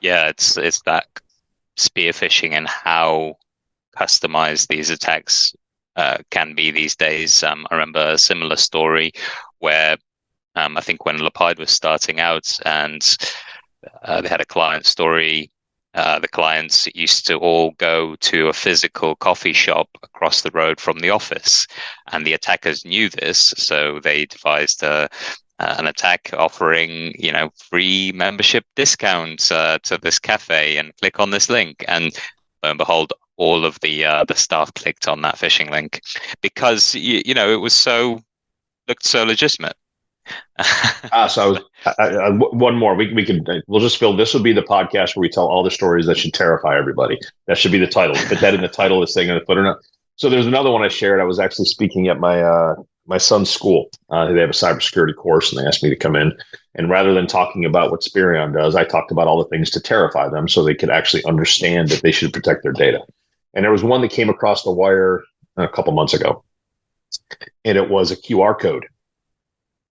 Yeah, it's that spear phishing and how customized these attacks can be these days. I remember a similar story where I think when Lepide was starting out and they had a client story. The clients used to all go to a physical coffee shop across the road from the office, and the attackers knew this, so they devised an attack offering, free membership discounts to this cafe, and click on this link, and lo and behold, all of the staff clicked on that phishing link because it was looked so legitimate. So one more. We'll just fill. This will be the podcast where we tell all the stories that should terrify everybody. That should be the title. Put that in the title of this thing in the footer. So there's another one I shared. I was actually speaking at my son's school. They have a cybersecurity course, and they asked me to come in. And rather than talking about what Spirion does, I talked about all the things to terrify them, so they could actually understand that they should protect their data. And there was one that came across the wire a couple months ago, and it was a QR code.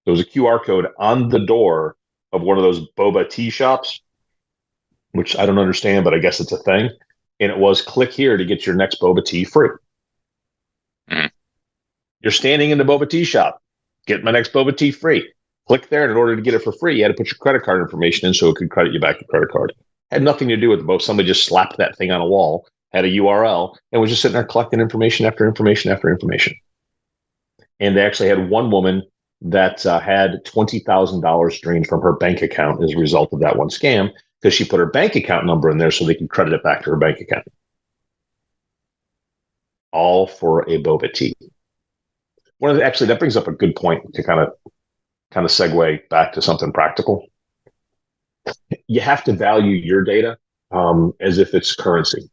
There was a QR code on the door of one of those boba tea shops, which I don't understand, but I guess it's a thing. And it was, click here to get your next boba tea free. Mm. You're standing in the boba tea shop. Get my next boba tea free. Click there, and in order to get it for free, you had to put your credit card information in so it could credit you back your credit card. Had nothing to do with the boat. Somebody just slapped that thing on a wall, had a URL, and was just sitting there collecting information after information after information. And they actually had one woman that had $20,000 drained from her bank account as a result of that one scam, because she put her bank account number in there so they could credit it back to her bank account. All for a boba tea. Actually, that brings up a good point to kind of segue back to something practical. You have to value your data as if it's currency.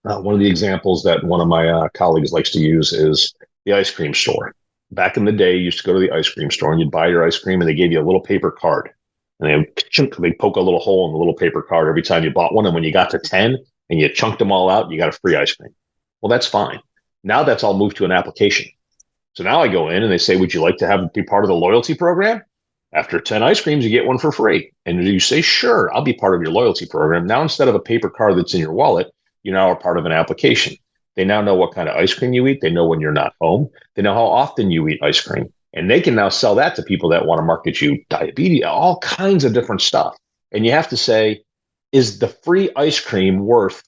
One of the examples that one of my colleagues likes to use is the ice cream store. Back in the day, you used to go to the ice cream store and you'd buy your ice cream, and they gave you a little paper card. And they poke a little hole in the little paper card every time you bought one. And when you got to 10 and you chunked them all out, you got a free ice cream. Well, that's fine. Now that's all moved to an application. So now I go in and they say, would you like to be part of the loyalty program? After 10 ice creams, you get one for free. And you say, sure, I'll be part of your loyalty program. Now, instead of a paper card that's in your wallet, you now are part of an application. They now know what kind of ice cream you eat. They know when you're not home. They know how often you eat ice cream. And they can now sell that to people that want to market you diabetes, all kinds of different stuff. And you have to say, is the free ice cream worth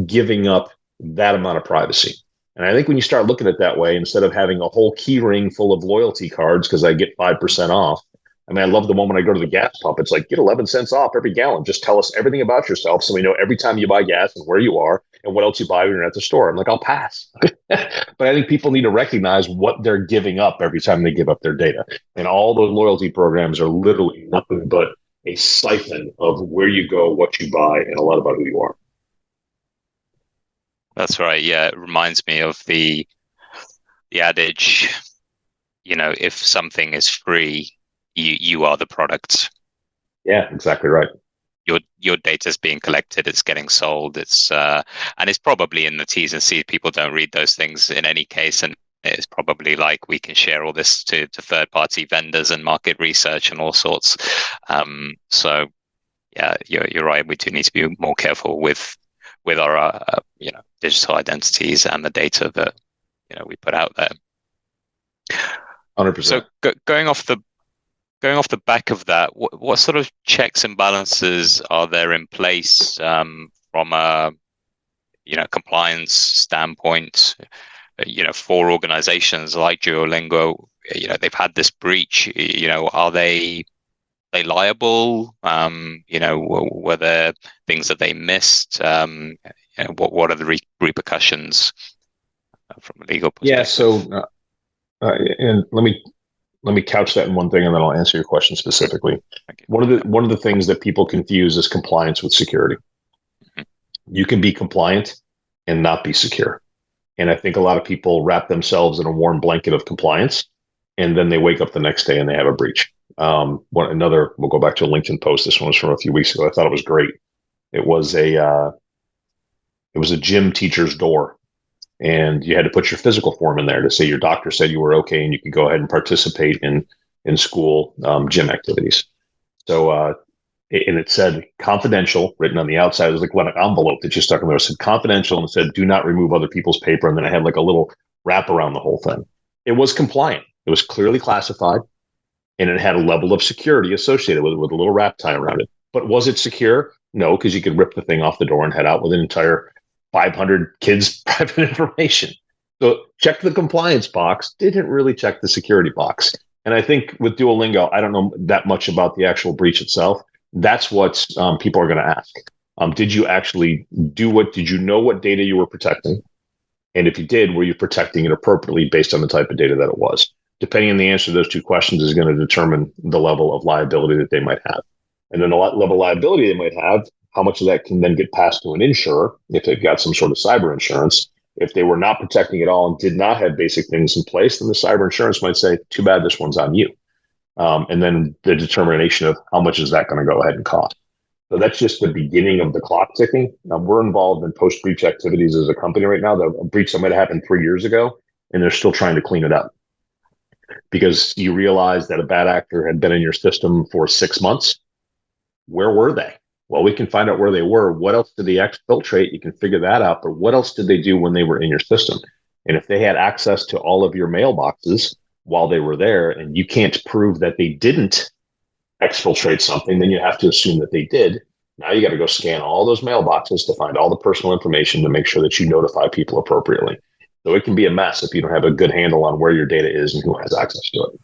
giving up that amount of privacy? And I think when you start looking at it that way, instead of having a whole key ring full of loyalty cards because I get 5% off, I mean, I love the moment I go to the gas pump. It's like, get 11 cents off every gallon. Just tell us everything about yourself so we know every time you buy gas and where you are and what else you buy when you're at the store. I'm like, I'll pass. But I think people need to recognize what they're giving up every time they give up their data. And all those loyalty programs are literally nothing but a siphon of where you go, what you buy, and a lot about who you are. That's right. Yeah, it reminds me of the adage, if something is free, you are the product. Yeah, exactly right. Your data is being collected, it's getting sold, and it's probably in the T's and C's. People don't read those things in any case, and it's probably like we can share all this to third-party vendors and market research and all sorts. So yeah, you're right. We do need to be more careful with our digital identities and the data that we put out there. 100%. So going off the back of that, what sort of checks and balances are there in place from a compliance standpoint? For organizations like Duolingo, they've had this breach. Are they liable? Were there things that they missed? What are the repercussions from a legal perspective? Yeah. So, and let me couch that in one thing, and then I'll answer your question specifically. One of the things that people confuse is compliance with security. Mm-hmm. You can be compliant and not be secure. And I think a lot of people wrap themselves in a warm blanket of compliance, and then they wake up the next day and they have a breach. We'll go back to a LinkedIn post. This one was from a few weeks ago. I thought it was great. It was a gym teacher's door, and you had to put your physical form in there to say your doctor said you were okay and you could go ahead and participate in school gym activities. So and it said confidential written on the outside. It was like what an envelope that you stuck in there. It said confidential and it said do not remove other people's paper. And then it had like a little wrap around the whole thing. It was compliant. It was clearly classified, and it had a level of security associated with it with a little wrap tie around it. But was it secure? No, because you could rip the thing off the door and head out with an entire 500 kids' private information. So check the compliance box, didn't really check the security box. And I think with Duolingo, I don't know that much about the actual breach itself. That's what people are going to ask. Did you actually did you know what data you were protecting? And if you did, were you protecting it appropriately based on the type of data that it was? Depending on the answer to those two questions is going to determine the level of liability that they might have. And then the level of liability they might have, how much of that can then get passed to an insurer if they've got some sort of cyber insurance. If they were not protecting it all and did not have basic things in place, then the cyber insurance might say, too bad, this one's on you. And then the determination of how much is that going to go ahead and cost. So that's just the beginning of the clock ticking. We're involved in post-breach activities as a company right now. The breach that might have happened 3 years ago, and they're still trying to clean it up. Because you realize that a bad actor had been in your system for 6 months. Where were they? Well, we can find out where they were. What else did they exfiltrate? You can figure that out. But what else did they do when they were in your system? And if they had access to all of your mailboxes while they were there, and you can't prove that they didn't exfiltrate something, then you have to assume that they did. Now you got to go scan all those mailboxes to find all the personal information to make sure that you notify people appropriately. So it can be a mess if you don't have a good handle on where your data is and who has access to it.